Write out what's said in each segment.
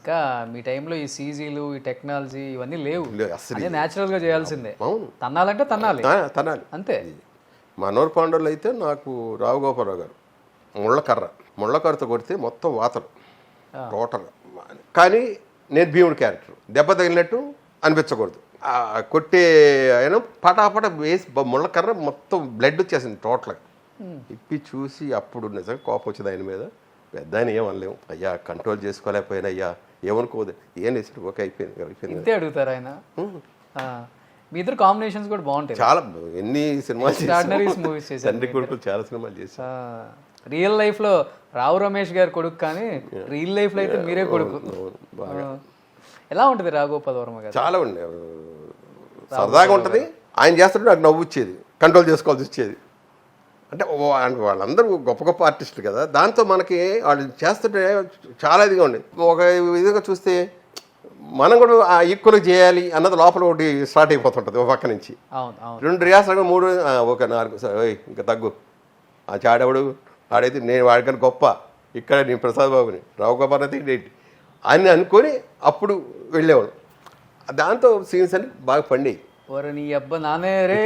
ఇంకా మీ టైంలో ఈ సీజీలు ఈ టెక్నాలజీ ఇవన్నీ లేవు, అసలు అదే న్యాచురల్గా చేయాల్సిందే. అవును, తన్నాలంటే తన్నాలి తనాలి అంతే. మనోహర్ పాండవులు అయితే నాకు రావు గోపాలరావు గారు ముళ్ళకర్రతో కొడితే మొత్తం వాతలు టోటల్. కానీ నేను భీముడు క్యారెక్టర్ దెబ్బ తగిలినట్టు అనిపించకూడదు. కొట్టే ఆయన పటాపట వేసి ముళ్ళకర్ర మొత్తం బ్లడ్ వచ్చేసింది టోటల్గా. ఇప్పి చూసి అప్పుడు నిజంగా కోపం వచ్చింది ఆయన మీద. పెద్ద ఆయన ఏమనలేము, అయ్యా కంట్రోల్ చేసుకోలేకపోయినా అయ్యా ఏమనుకోదు, ఏం వేసి ఓకే అయిపోయింది ఇంతే అడుగుతారు ఆయన. మీ ఇద్దరు కాంబినేషన్స్ కూడా బాగుంటాయి, చాలా ఎన్ని సినిమాలు మూవీస్ చేశారు. తండ్రి కొడుకులు చాలా సినిమాలు చేశారు. రియల్ లైఫ్ లో రావు రమేష్ గారు కొడుకు, కానీ రియల్ లైఫ్ లో అయితే మీరే కొడుకు. ఎలా ఉంటుంది రాఘగోపాల్ వర్మ గారు? చాలా ఉండే సరదాగా ఉంటుంది. ఆయన చేస్తుంటే నాకు నవ్వు వచ్చేది, కంట్రోల్ చేసుకోవాల్సి వచ్చేది. అంటే వాళ్ళందరూ గొప్ప గొప్ప ఆర్టిస్టులు కదా, దాంతో మనకి వాళ్ళు చేస్తుంటే చాలా ఇదిగా ఉండే. ఒక విధంగా చూస్తే మనం కూడా ఈక్వల్గా చేయాలి అన్నది లోపల ఒకటి స్టార్ట్ అయిపోతుంటుంది ఒక పక్క నుంచి. 2 రియాసాలు 3 ఒక 4 సరే ఇంకా తగ్గు, ఆ చాడెవడు ఆడైతే నేను వాడికని గొప్ప, ఇక్కడ నేను ప్రసాద్ బాబుని రావు గోపాల్ అయితే ఏంటి అని అనుకొని అప్పుడు వెళ్ళేవాడు. దాంతో సీన్స్ అని బాగా పండేవి. ఓర నీ అబ్బా నానే రే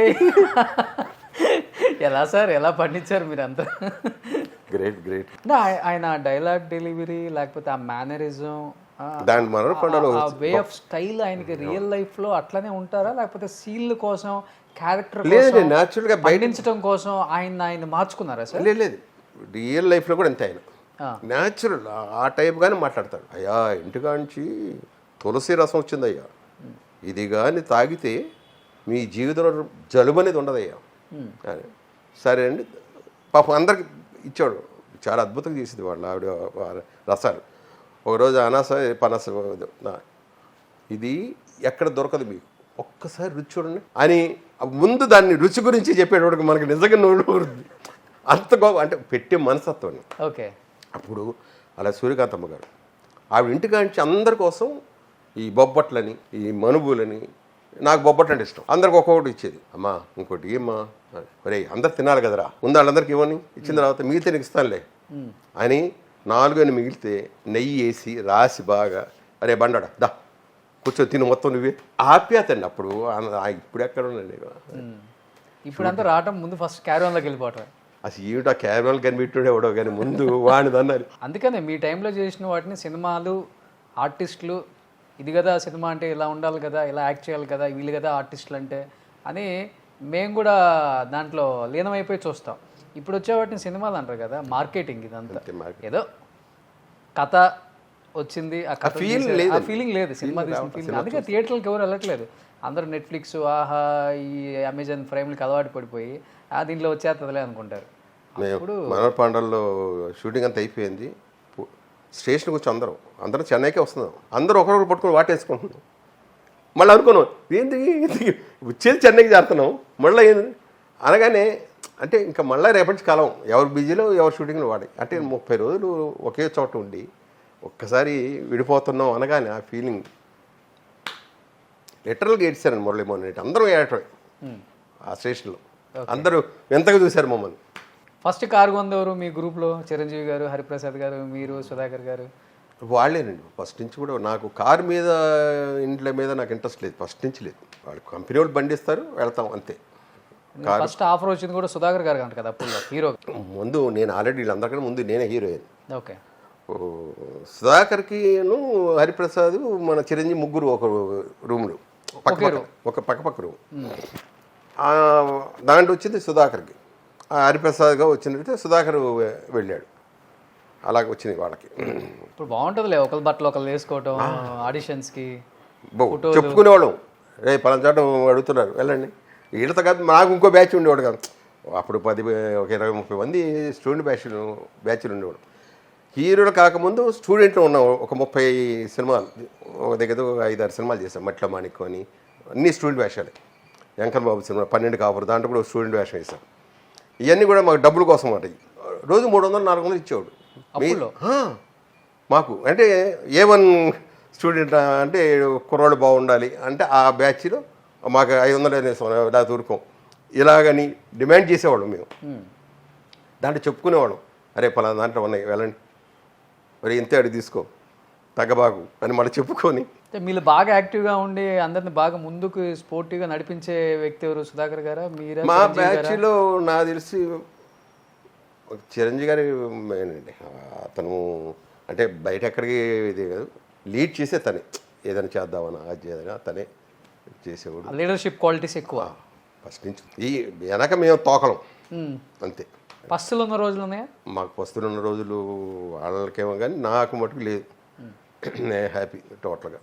ఎలా సార్ ఎలా పండించారు మీరంతా? Great great. అంటే ఆయన డైలాగ్ డెలివరీ లేకపోతే ఆ మేనరిజం, దాని మనోహర్ పాండవులు వే ఆఫ్ స్టైల్ ఆయనకి రియల్ లైఫ్ లో అట్లనే ఉంటారా, లేకపోతే సీన్ల కోసం క్యారెక్టర్ లేదు న్యాచురల్గా పండించడం కోసం ఆయన మార్చుకున్నారా సార్? లేదు, రియల్ లైఫ్లో కూడా అంతే. ఆయన న్యాచురల్ ఆ టైప్గానే మాట్లాడతాడు. అయ్యా ఇంటికాంచి తులసి రసం వచ్చిందయ్యా, ఇది కానీ తాగితే మీ జీవితంలో జలుబు అనేది ఉండదయ్యా అని. సరే అండి పాపం అందరికి ఇచ్చాడు, చాలా అద్భుతంగా చేసింది వాళ్ళు ఆవిడ రసాలు. ఒకరోజు అనాస పనస ఇది ఎక్కడ దొరకదు మీకు, ఒక్కసారి రుచి చూడండి అని ముందు దాన్ని రుచి గురించి చెప్పేటోడికి మనకి నిజంగా నోడు అంత గొప్ప అంటే పెట్టే మనస్తత్వం. ఓకే. అప్పుడు అలా సూర్యకాంతమ్మ గారు ఆవిడ ఇంటికాంచి అందరి కోసం ఈ బొబ్బట్లని ఈ మనుబులని, నాకు బొబ్బట్లు అంటే ఇష్టం, అందరికి ఒక్కొక్కటి ఇచ్చేది. అమ్మా ఇంకోటి ఏమ్మా, ఒరే అందరు తినాలి కదరా, ముందు వాళ్ళందరికీ ఇవ్వని, ఇచ్చిన తర్వాత మిగిలితే నీకు ఇస్తానులే అని 4 అని మిగిలితే నెయ్యి వేసి రాసి బాగా, అరే బండాడా దా కూర్చో తిను మొత్తం నువ్వే, ఆప్యాత అండి. అప్పుడు ఇప్పుడు ఎక్కడ ఉండండి, ఇప్పుడు అంతా రావటం ముందు ఫస్ట్ క్యారవాన్లోకి వెళ్ళిపోవటం. అసలు ఏమిటా క్యారవాన్ కనిపెట్టాడు ఎవడో కానీ ముందు వాడిని అన్నారు. అందుకనే మీ టైంలో చేసిన వాటిని సినిమాలు ఆర్టిస్టులు ఇది కదా సినిమా అంటే ఇలా ఉండాలి కదా, ఇలా యాక్ట్ చేయాలి కదా, వీళ్ళు కదా ఆర్టిస్టులు అంటే అని మేము కూడా దాంట్లో లీనమైపోయి చూస్తాం. ఇప్పుడు వచ్చే వాటిని సినిమాలు అంటారు కదా, మార్కెటింగ్ ఇదంతా. ఏదో కథ వచ్చింది, ఆ కథ ఫీలింగ్ లేదు సినిమా తీసిన ఫీలింగ్. అందుకే థియేటర్లకు ఎవరు వెళ్ళట్లేదు, అందరూ నెట్ఫ్లిక్స్ ఆహా ఈ అమెజాన్ ప్రైమ్లకి అలవాటు పడిపోయి దీంట్లో వచ్చేస్తుందిలే అనుకుంటారు. ఇప్పుడు మనోహర్ పాండవుల్లో షూటింగ్ అంతా అయిపోయింది, స్టేషన్కి వచ్చి అందరం చెన్నైకే వస్తున్నాం, అందరూ ఒకరొకరు పట్టుకొని వాటేసుకుంటున్నాం. మళ్ళీ అనుకున్నాం ఏంటి వచ్చేది చెన్నైకి చేస్తున్నాం, మళ్ళీ ఏంది అనగానే అంటే ఇంకా మళ్ళీ రేపటి కాలం ఎవరు బిజీలో ఎవరు షూటింగ్లో వాడి, అంటే 30 రోజులు ఒకే చోట ఉండి ఒక్కసారి విడిపోతున్నాం అనగానే ఆ ఫీలింగ్ లిటరల్గా ఏడ్చారండి మురళీమోహన్. అందరూ ఏడటమే ఆ స్టేషన్లో, అందరూ ఎంతగా చూశారు మమ్మల్ని. ఫస్ట్ కారు కొందరు మీ గ్రూప్లో చిరంజీవి గారు, హరిప్రసాద్ గారు, మీరు, సుధాకర్ గారు వాళ్ళేనండి. ఫస్ట్ నుంచి కూడా నాకు కారు మీద ఇంట్లో మీద నాకు ఇంట్రెస్ట్ లేదు, ఫస్ట్ నుంచి లేదు. వాళ్ళు కంపెనీ వాళ్ళు బండి ఇస్తారు వెళ్తాం అంతే. ఫస్ట్ ఆఫర్ వచ్చింది కూడా సుధాకర్ గారు అంట కదా అప్పుడు హీరో. ముందు నేను ఆల్రెడీ వీళ్ళందరికన్నా ముందు నేనే హీరోయిన్. ఓకే. సుధాకర్కిను హరిప్రసాద్ మన చిరంజీవి ముగ్గురు ఒక రూమ్లు ఒక పక్క రూమ్. దాంట్లో వచ్చింది సుధాకర్కి, హరిప్రసాద్గా వచ్చినట్టు సుధాకర్ వెళ్ళాడు, అలాగ వచ్చింది వాళ్ళకి. ఇప్పుడు బాగుంటుందిలే ఒకరి బట్టలు ఒకరు వేసుకోవటం, ఆడిషన్స్కి చెప్పుకునేవాళ్ళం, రే పలానా చోట అడుగుతున్నారు వెళ్ళండి. వీళ్ళతో కాదు నాకు ఇంకో బ్యాచ్ ఉండేవాడు కాదు, అప్పుడు 10 ఒక 20-30 మంది స్టూడెంట్ బ్యాచ్లు ఉండేవాడు. హీరోలు కాకముందు స్టూడెంట్లు ఉన్నాం, ఒక 30 సినిమాలు, ఒక దగ్గర 5-6 సినిమాలు చేసాం. మట్ల మాణిక్యం అని అన్ని స్టూడెంట్ వేషాలే. వెంకన్న బాబు సినిమా 12 కాపురు దాంట్లో కూడా స్టూడెంట్ వేషం వేసాం. ఇవన్నీ కూడా మాకు డబ్బుల కోసం మాట. రోజు 300-400 ఇచ్చేవాడు మాకు. అంటే A1 స్టూడెంట్ అంటే కుర్రాళ్ళు బాగుండాలి అంటే ఆ బ్యాచ్లో మాకు 500 ఇలా దూరుకోం ఇలాగని డిమాండ్ చేసేవాళ్ళం మేము. దాంట్లో చెప్పుకునేవాళ్ళం, అరే పలానా దాంట్లో ఉన్నాయి వెళ్ళండి, మరి ఇంతే అడిగి తీసుకో, తగ్గబాకు అని మళ్ళీ చెప్పుకొని అంటే మీరు బాగా యాక్టివ్గా ఉండి అందరిని బాగా ముందుకు స్పోర్టివ్గా నడిపించే వ్యక్తి ఎవరు? సుధాకర్ గారా, మీరా, మా చిరంజీవి గారా? బ్యాచ్లో నాకు తెలిసి చిరంజీవి గారి మెయిన్ అండి. అతను అంటే బయట ఎక్కడికి ఇది కాదు, లీడ్ చేసే తనే, ఏదైనా చేద్దామని అది చేద్దామని తనే చేసేవాడు. లీడర్షిప్ క్వాలిటీస్ ఎక్కువ. ఫస్ట్ నుంచి ఈ వెనక మేము తోకలం అంతే. పస్తులు ఉన్న రోజులు ఉన్నాయా? మాకు పస్తులు ఉన్న రోజులు వాళ్ళకేమో కానీ నాకు మటుకు లేదు. నేను హ్యాపీ టోటల్గా.